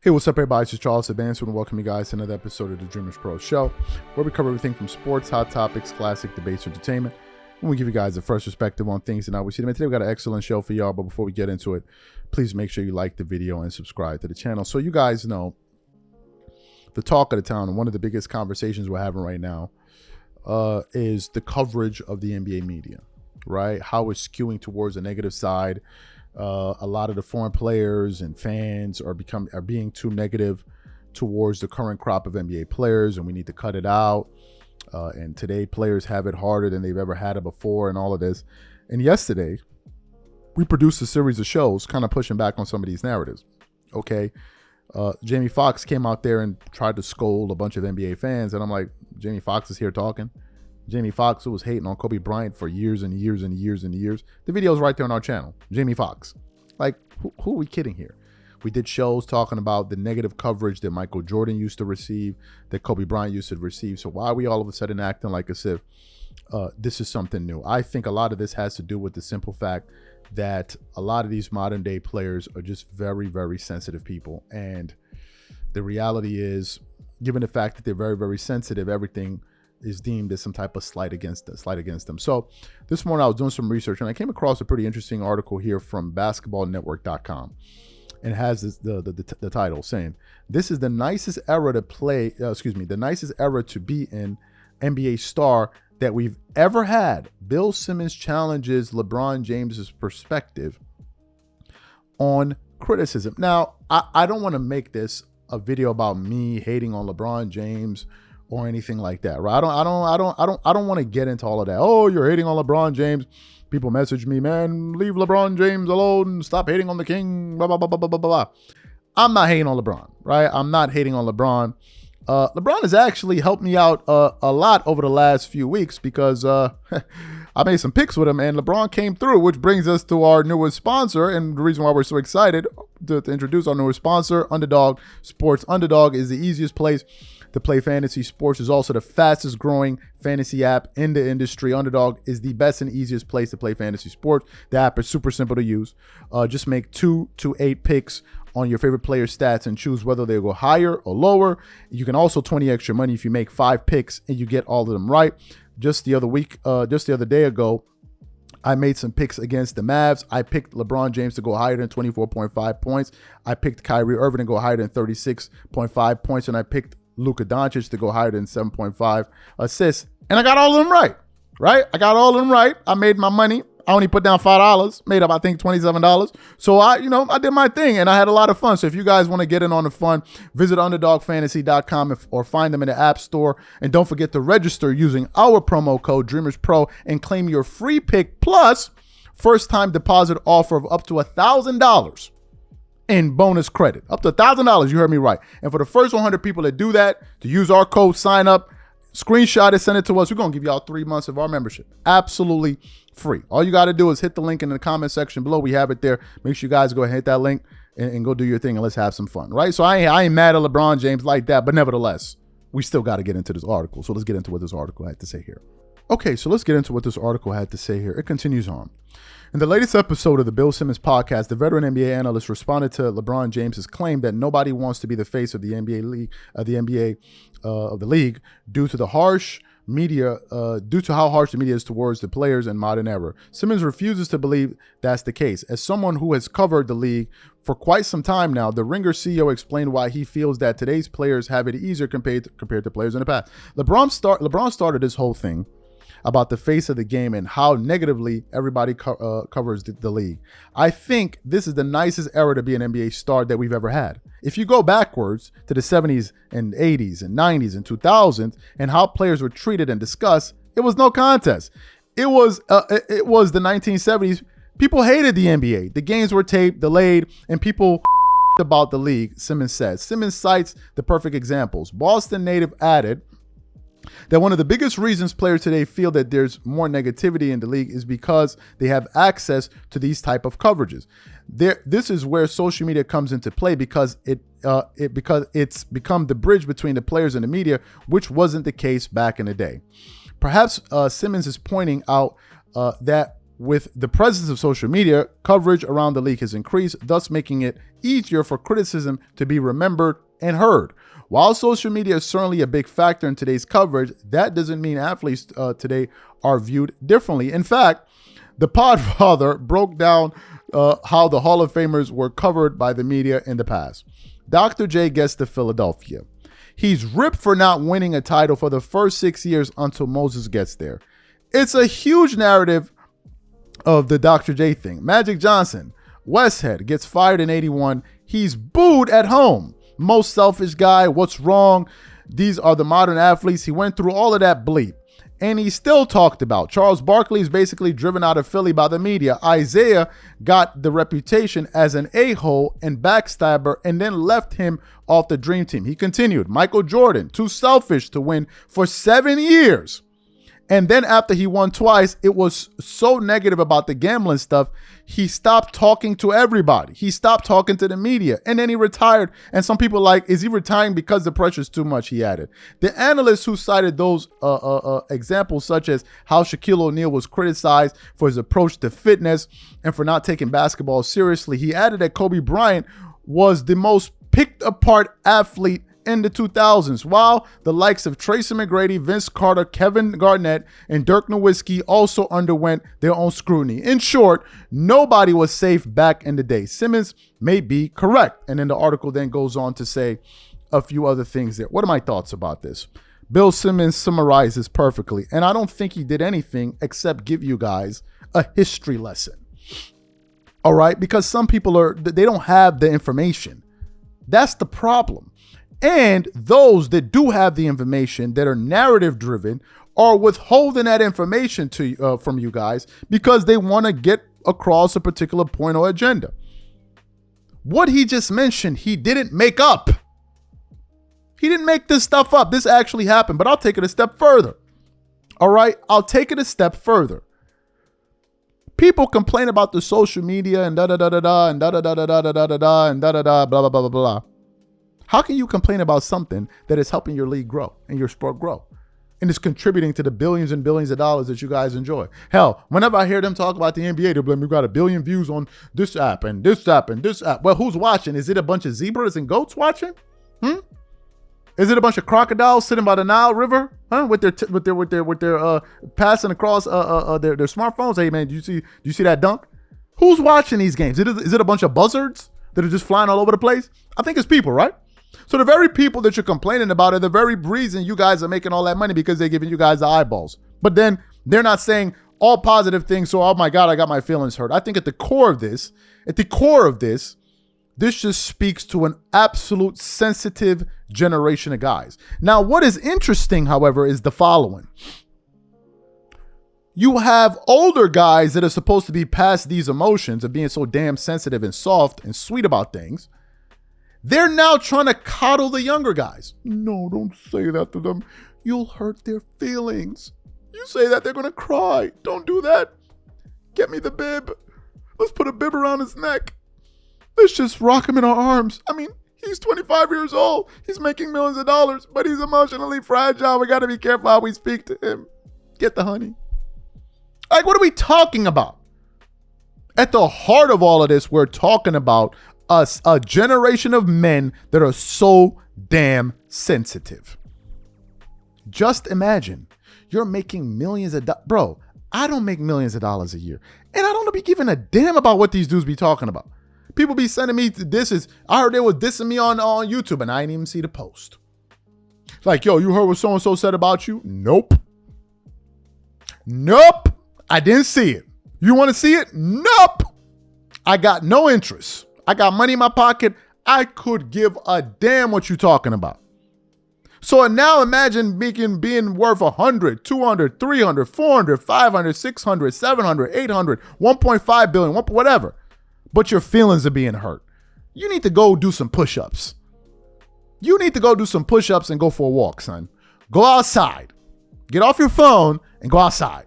Hey, what's up, everybody? It's Charles Advance, and welcome you guys to another episode of the Dreamers Pro Show, where we cover everything from sports, hot topics, classic debates, entertainment, and we give you guys the first perspective on things and how we see them. And today we got an excellent show for y'all, but before we get into it, please make sure you like the video and subscribe to the channel. So you guys know the talk of the town, and one of the biggest conversations we're having right now is the coverage of the NBA media, right? How it's skewing towards the negative side. A lot of the foreign players and fans are being too negative towards the current crop of NBA players, and we need to cut it out. And today, players have it harder than they've ever had it before, and all of this. And yesterday, we produced a series of shows kind of pushing back on some of these narratives. Okay, Jamie Foxx came out there and tried to scold a bunch of NBA fans, and I'm like, Jamie Foxx is here talking. Jamie Foxx, who was hating on Kobe Bryant for years and years and years and years. The video's right there on our channel. Jamie Foxx. Like, who are we kidding here? We did shows talking about the negative coverage that Michael Jordan used to receive, that Kobe Bryant used to receive. So why are we all of a sudden acting like as if this is something new? I think a lot of this has to do with the simple fact that a lot of these modern day players are just very, very sensitive people. And the reality is, given the fact that they're very, very sensitive, everything is deemed as some type of slight against them. So this morning I was doing some research and I came across a pretty interesting article here from basketballnetwork.com, and it has the title saying, "This is the nicest era to play, the nicest era to be an NBA star that we've ever had. Bill Simmons challenges LeBron James's perspective on criticism." Now, I don't want to make this a video about me hating on LeBron James or anything like that, right? I don't want to get into all of that. Oh, you're hating on LeBron James. People message me, man, leave LeBron James alone. Stop hating on the king. Blah blah blah blah blah blah blah. I'm not hating on LeBron, right? I'm not hating on LeBron. LeBron has actually helped me out a lot over the last few weeks because I made some picks with him, and LeBron came through, which brings us to our newest sponsor, and the reason why we're so excited to introduce our newest sponsor, Underdog Sports. Underdog is the easiest place to play fantasy sports. Is also the fastest growing fantasy app in the industry. Underdog is the best and easiest place to play fantasy sports. The app is super simple to use. Just make 2 to 8 picks on your favorite player stats and choose whether they go higher or lower. You can also 20 extra money if you make 5 picks and you get all of them right. Just the other day ago, I made some picks against the Mavs. I picked LeBron James to go higher than 24.5 points. I picked Kyrie Irving to go higher than 36.5 points. And I picked Luka Doncic to go higher than 7.5 assists. And I got all of them right? I got all of them right. I made my money. I only put down $5, made up, I think, $27. So I did my thing and I had a lot of fun. So if you guys want to get in on the fun, visit underdogfantasy.com or find them in the App Store. And don't forget to register using our promo code DreamersPro and claim your free pick plus first-time deposit offer of up to $1,000 in bonus credit. Up to $1,000, you heard me right. And for the first 100 people that do that, to use our code, sign up, screenshot it, send it to us. We're going to give y'all 3 months of our membership. Absolutely free. All you got to do is hit the link in the comment section below. We have it there. Make sure you guys go ahead and hit that link and go do your thing and let's have some fun, right? So I ain't mad at LeBron James like that, but nevertheless, we still got to get into this article. So let's get into what this article had to say here. Okay, so let's get into what this article had to say here. It continues on. In the latest episode of the Bill Simmons podcast, the veteran NBA analyst responded to LeBron James's claim that nobody wants to be the face of the NBA league, of the league, due to how harsh the media is towards the players in modern era. Simmons refuses to believe that's the case. As someone who has covered the league for quite some time now, the Ringer CEO explained why he feels that today's players have it easier compared to players in the past. LeBron started this whole thing about the face of the game and how negatively everybody covers the league. I think this is the nicest era to be an NBA star that we've ever had. If you go backwards to the 70s and 80s and 90s and 2000s and how players were treated and discussed, it was no contest. It was the 1970s. People hated the NBA. The games were taped, delayed, and people about the league, Simmons says. Simmons cites the perfect examples. Boston native added that one of the biggest reasons players today feel that there's more negativity in the league is because they have access to these type of coverages. This is where social media comes into play because it's become the bridge between the players and the media, which wasn't the case back in the day. Perhaps Simmons is pointing out that with the presence of social media, coverage around the league has increased, thus making it easier for criticism to be remembered and heard. While social media is certainly a big factor in today's coverage, that doesn't mean athletes today are viewed differently. In fact, the Podfather broke down how the Hall of Famers were covered by the media in the past. Dr. J gets to Philadelphia. He's ripped for not winning a title for the first 6 years until Moses gets there. It's a huge narrative of the Dr. J thing. Magic Johnson, Westhead, gets fired in 81. He's booed at home. Most selfish guy, what's wrong? These are the modern athletes. He went through all of that bleep. And he's still talked about. Charles Barkley is basically driven out of Philly by the media. Isaiah got the reputation as an a-hole and backstabber and then left him off the dream team. He continued. Michael Jordan, too selfish to win for 7 years. And then after he won twice, it was so negative about the gambling stuff, he stopped talking to everybody. He stopped talking to the media. And then he retired. And some people like, is he retiring because the pressure's too much, he added. The analysts who cited those examples, such as how Shaquille O'Neal was criticized for his approach to fitness and for not taking basketball seriously, he added that Kobe Bryant was the most picked apart athlete in the 2000s, while the likes of Tracy McGrady, Vince Carter, Kevin Garnett, and Dirk Nowitzki also underwent their own scrutiny. In short, nobody was safe back in the day. Simmons may be correct. And then the article then goes on to say a few other things there. What are my thoughts about this? Bill Simmons summarizes perfectly, and I don't think he did anything except give you guys a history lesson. All right? Because some people they don't have the information. That's the problem. And those that do have the information that are narrative driven are withholding that information from you guys because they want to get across a particular point or agenda. What he just mentioned, he didn't make up. He didn't make this stuff up. This actually happened, but I'll take it a step further. All right, I'll take it a step further. People complain about the social media and da-da-da-da-da and da-da-da-da-da-da-da-da and da-da-da blah, blah, blah, blah, blah. How can you complain about something that is helping your league grow and your sport grow and is contributing to the billions and billions of dollars that you guys enjoy? Hell, whenever I hear them talk about the NBA, they'll be like, we got 1 billion views on this app and this app and this app. Well, who's watching? Is it a bunch of zebras and goats watching? Is it a bunch of crocodiles sitting by the Nile River, with their passing across their smartphones? Hey man, do you see that dunk? Who's watching these games? Is it a bunch of buzzards that are just flying all over the place? I think it's people, right? So the very people that you're complaining about are the very reason you guys are making all that money, because they're giving you guys the eyeballs. But then they're not saying all positive things. So, oh my God, I got my feelings hurt. I think at the core of this, this just speaks to an absolute sensitive generation of guys. Now, what is interesting, however, is the following. You have older guys that are supposed to be past these emotions of being so damn sensitive and soft and sweet about things. They're now trying to coddle the younger guys. No, don't say that to them. You'll hurt their feelings. You say that, they're going to cry. Don't do that. Get me the bib. Let's put a bib around his neck. Let's just rock him in our arms. I mean, he's 25 years old. He's making millions of dollars, but he's emotionally fragile. We got to be careful how we speak to him. Get the honey. Like, what are we talking about? At the heart of all of this, we're talking about a generation of men that are so damn sensitive. Just imagine you're making millions of dollars. Bro, I don't make millions of dollars a year. And I don't be giving a damn about what these dudes be talking about. People be sending me disses. I heard they were dissing me on YouTube and I didn't even see the post. Like, yo, you heard what so-and-so said about you? Nope. I didn't see it. You want to see it? Nope. I got no interest. I got money in my pocket. I could give a damn what you talking about. So now imagine being worth 100, 200, 300, 400, 500, 600, 700, 800, 1.5 billion, whatever. But your feelings are being hurt. You need to go do some push-ups. You need to go do some push-ups and go for a walk, son. Go outside. Get off your phone and go outside.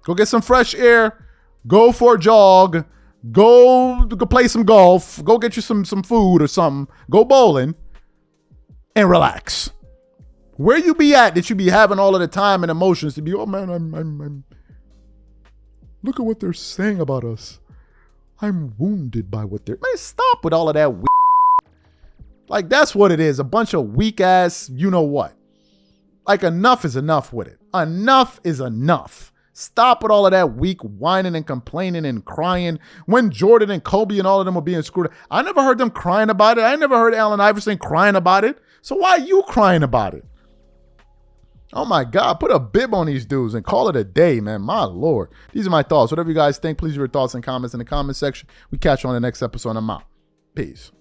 Go get some fresh air. Go for a jog. Go play some golf. Go get you some food or something. Go bowling and relax. Where you be at that you be having all of the time and emotions to be, oh man, I'm Look at what they're saying about us. I'm wounded by what they're... Man, stop with all of that weak. Like, that's what it is. A bunch of weak ass, you know what. Like, enough is enough with it. Enough is enough. Stop with all of that weak whining and complaining and crying. When Jordan and Kobe and all of them were being screwed, I never heard them crying about it. I never heard Allen Iverson crying about it. So why are you crying about it? Oh my God, put a bib on these dudes and call it a day, man. My Lord. These are my thoughts. Whatever you guys think, please leave your thoughts and comments in the comment section. We catch you on the next episode. I'm out. Peace.